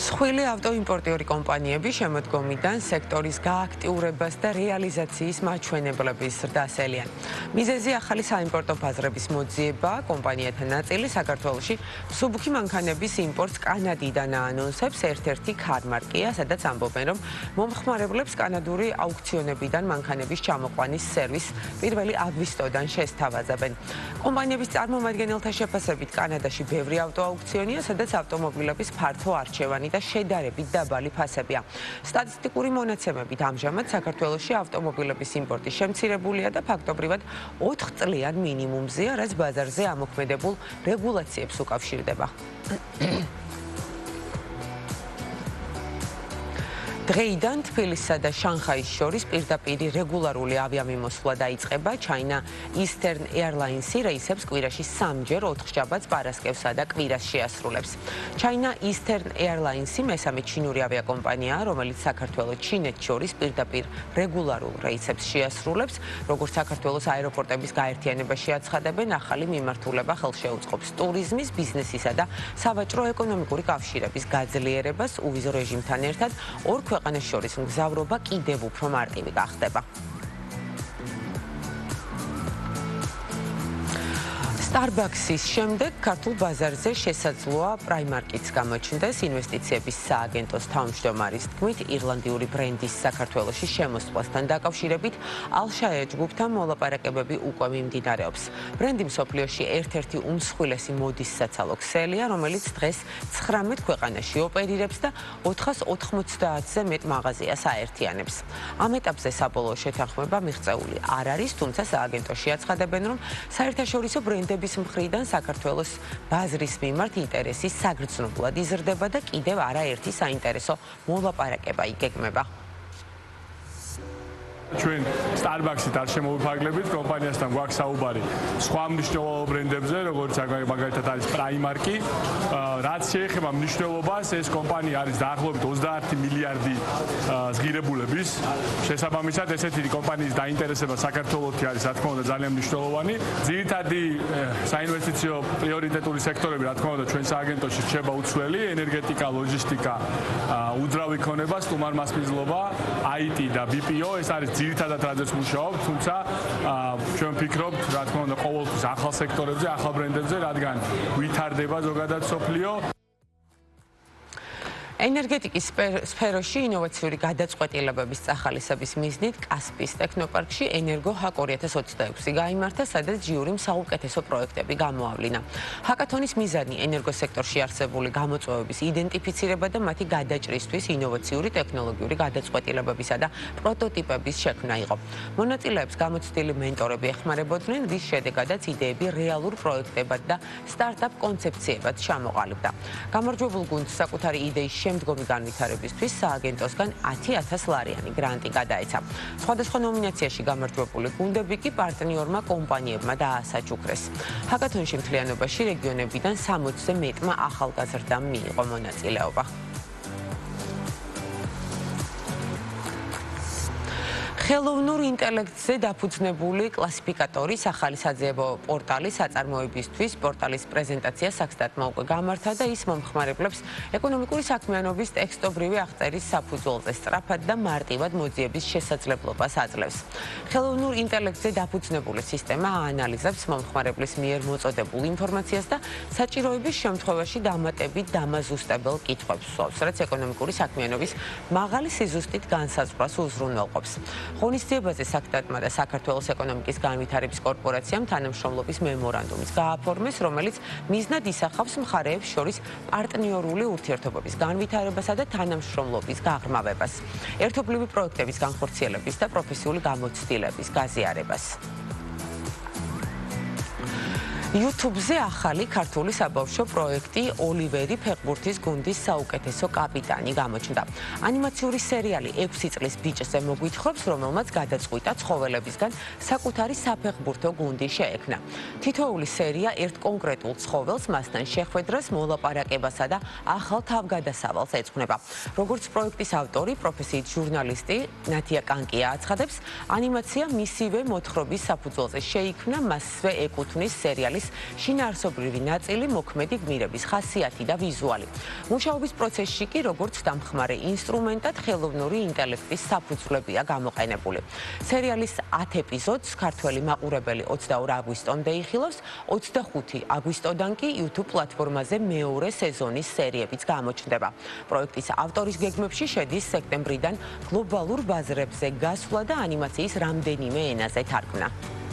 მსხვილი ავტოიმპორტიორი კომპანიები შემოდგომიდან სექტორის გააქტიურებას და რეალიზაციის მაჩვენებლების ზრდას ელიან. მიზეზი ახალი საიმპორტო ბაზრების მოძიება, კომპანიათა ნაწილი საქართველოში მსუბუქი მანქანების იმპორტს კანადიდან აანონსებს ერთ-ერთი ქარმარკია, სადაც ამბობენ, რომ მომხმარებლებს კანადური აუქციონებიდან მანქანების ჩამოყვანის სერვისს 1 აგვისტოდან შესთავაზებენ. კომპანიების წარმომადგენელთა შეფასებით კანადაში ბევრი ავტოაუქციონია, სადაც ავტომობილების ფართო არჩევანი და შედარებით დაბალი ფასებია. სტატისტიკური მონაცემებით ამჟამად საქართველოში ავტომობილების იმპორტი შემცირებულია და ფაქტობრივად 4 წლიან მინიმუმზეა, რაც ბაზარზე ამოქმედებულ რეგულაციებს უკავშირდება. დღეიდან თბილისსა და შანხაის შორის პირდაპირი რეგულარული ავიამიმოსვლა დაიწყება. China Eastern Airlines რეისებს კვირაში 3-ჯერ 4 შაბათს, პარასკევსა და კვირას შეასრულებს. China Eastern Airlines მესამე ჩინური ავიაკომპანიაა, რომელიც საქართველოს ჩინეთს შორის პირდაპირ რეგულარულ რეისებს შეასრულებს. როგორც საქართველოს აეროპორტების გაერთიანებაში აცხადებენ, ახალი მიმართულება ხელშეუწყობს ტურიზმის, ბიზნესისა და სავაჭრო-ეკონომიკური კავშირების გაძლიერებას. უვიზო რეჟიმთან ერთად ორ ქვეყანას შორის მგზავრობა კიდევ უფრო მარტივი გახდება. Starbucks-ის შემდეგ ქართულ ბაზარზე შესაძლოა Primark-იც გამოჩნდეს. ინვესტიციების სააგენტოს თავმჯდომარის თქმით, ირლანდიური ბრენდის საქართველოში შემოსვლასთან დაკავშირებით ალშაე ჯგუფთან მოლაპარაკებები უკვე მიმდინარეობს. ბრენდი მსოფლიოში ერთ-ერთი უმსხვილესი მოდის საცალო ქსელია, რომელიც დღეს 19 ქვეყანაში ოპერირებს და 490-ზე მეტ მაღაზიას აერთიანებს. ამ ეტაპზე საბოლოო შეთანხმება მიღწეული არ არის, თუმცა სააგენტოში აცხადებენ, რომ საერთაშორისო ბრენდები მხრიდან საქართველოს ბაზრის მიმართ ინტერესი საგრძნობლად იზრდება და კიდევ არაერთი საინტერესო მოლაპარაკება იგეგმება. ჩვენ Starbucks-ით არ შემოვიფარგლებით, კომპანიასთან გვაქვს საუბარი სხვა მნიშვნელოვან ბრენდებზე, როგორც მაგალითად არის Primark-ი. რაც შეეხება მნიშვნელობას, ეს კომპანია არის დაახლოებით 21 მილიარდი ზღირებულების. შესაბამისად, ესეთი კომპანიის დაინტერესება საქართველოში არის, რა თქმა უნდა, ძალიან მნიშვნელოვანი. ძირითადი საინვესტიციო პრიორიტეტული სექტორები, რა თქმა უნდა, ჩვენ სააგენტოში რჩება უცვლელი: ენერგეტიკა, ლოჯისტიკა, უძრავი ქონება, სტუმართმასპინძლობა, IT და BPO. ეს არის ძირითადად რაზეც მუშაობთ, თუმცა ჩვენ ვფიქრობთ, რა თქმა უნდა, ყოველთვის ახალ სექტორებზე, ახალ ბრენდებზე, რადგან ვითარდება ზოგადად სოფლიო. ენერგეტიკის სფეროში ინოვაციური გადაწყვეტილებების წახალისების მიზნით კასპიის ტექნოპარკში ენერგო ჰაკ 2026 გაიმართა, სადაც ჯიურიმ საუკეთესო პროექტები გამოავლინა. ჰაკათონის მიზანი ენერგოსექტორში არსებული გამოწვევების იდენტიფიცირება და მათი გადაჭრისთვის ინოვაციური ტექნოლოგიური გადაწყვეტილებებისა და პროტოტიპების შექმნა იყო. მონაწილეებს გამოცდილი მენტორები ეხმარებოდნენ, რის შედეგადაც იდეები რეალურ პროექტებად და სტარტაპ კონცეფციებად ჩამოყალიბდა. გამარჯვებულ გუნდს საკუთარი იდეის შემდგომი განვითარებისთვის სააგენტოსგან 10,000 ლარიანი გრანტი გადაეცა. სხვადასხვა ნომინაციაში გამარჯვებული გუნდები კი პარტნიორმა კომპანიებმა დაასაჩუქრეს. ჰაკათონში მთლიანობაში რეგიონებიდან 60-ზე მეტმა ახალგაზრდამ მიიღო მონაწილეობა. ხელოვნურ ინტელექტზე დაფუძნებული კლასიფიკატორის ახალი საძიებო პორტალი საწარმოებისთვის პორტალის პრეზენტაცია საქსტატმა უკვე გამართა და ის მომხმარებლებს ეკონომიკური საქმიანობის ტექსტობრივი აღწერის საფუძველზე სწრაფად და მარტივად მოძიების შესაძლებლობას აძლევს. ხელოვნურ ინტელექტზე დაფუძნებული სისტემა აანალიზებს მომხმარებლის მიერ მოწოდებულ ინფორმაციას და საჭიროების შემთხვევაში დამატებით დამაზუსტებელ კითხვებს სვავს, რაც ეკონომიკური საქმიანობის მაღალი სიზუსტით განსაზღვრას უზრუნველყოფს. ღონისძიებაზე საქსტატმა და საქართველოს ეკონომიკის განვითარების კორპორაციამ თანამშრომლობის მემორანდუმიც გააფორმეს, რომელიც მიზნად ისახავს მხარეებს შორის პარტნიორული ურთიერთობების განვითარებასა და თანამშრომლობის გაღრმავებას, ერთობლივი პროექტების განხორციელების და პროფესიული გამოცდილების გაზიარებას. YouTube-ზე ახალი ქართული საბავშვო პროექტი ოლივერი ფეხბურთის გუნდის საუკეთესო კაპიტანი გამოჩნდა. ანიმაციური სერიალი 6 წლის ბიჭზე მოგვითხრობს, რომელმაც გადაწყვიტა ცხოველებისგან საკუთარი საფეხბურთო გუნდი შეექმნა. თითოეული სერია ერთ კონკრეტულ ცხოველს მასთან შეხვედრას, მოლაპარაკებასა და ახალ თავგადასავალს ეძღვნება. როგორც პროექტის ავტორი, პროფესიით ჟურნალისტი ნათია კანკია აცხადებს, ანიმაცია მისივე მოთხრობის საფუძველზე შეიქმნა, მასვე ეკუთვნის სერიალის სერიალის შინაარსობრივი ნაწილი, მოქმედი გმირების ხასიათი და ვიზუალი. მუშაობის პროცესში კი როგორც დამხმარე ინსტრუმენტად ხელოვნური ინტელექტის საფუძვლებია გამოყენებული. სერიალის 10 ეპიზოდს ქართველი მაყურებელი 22 აგვისტომდე იხილავს, 25 აგვისტოდან კი YouTube პლატფორმაზე მეორე სეზონის სერიებიც გამოჩნდება. პროექტის ავტორის გეგმებში შედის სექტემბრიდან გლობალურ ბაზრებზე გასვლა და ანიმაციის რამდენიმე ენაზე თარგმნა.